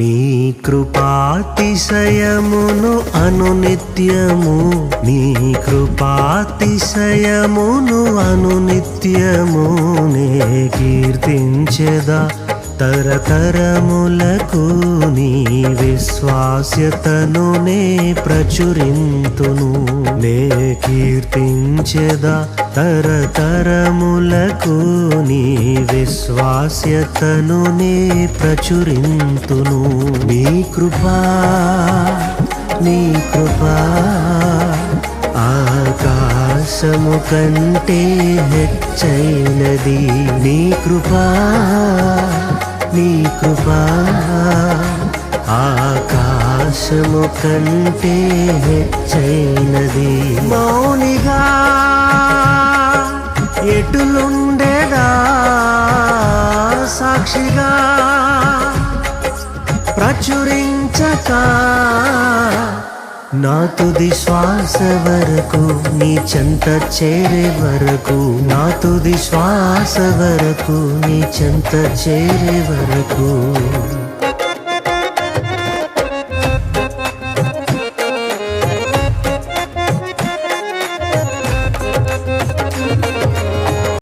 నీ కృపాతిశయమును అనునిత్యము, నీ కృపాతిశయమును అనునిత్యము నే కీర్తించెదా తరతరములకు. నీ విశ్వాస్యతను నే ప్రచురింతును, నే కీర్తించెదా తరతరములకు. నీ విశ్వాస్యతను నే ప్రచురింతును. నీ కృపా, నీ కృపా ఆకాశము కంటే హెచ్చైనది. నీ కృపా, నీ కృపా ఆకాశము కంటే హెచ్చైనది. మౌనిగా ఎటులుండెదా సాక్షిగా ప్రచురించక, నా తుది శ్వాస వరకు నీ చెంత చేరే వరకు, నా తుది శ్వాస వరకు నీ చెంత చేరే వరకు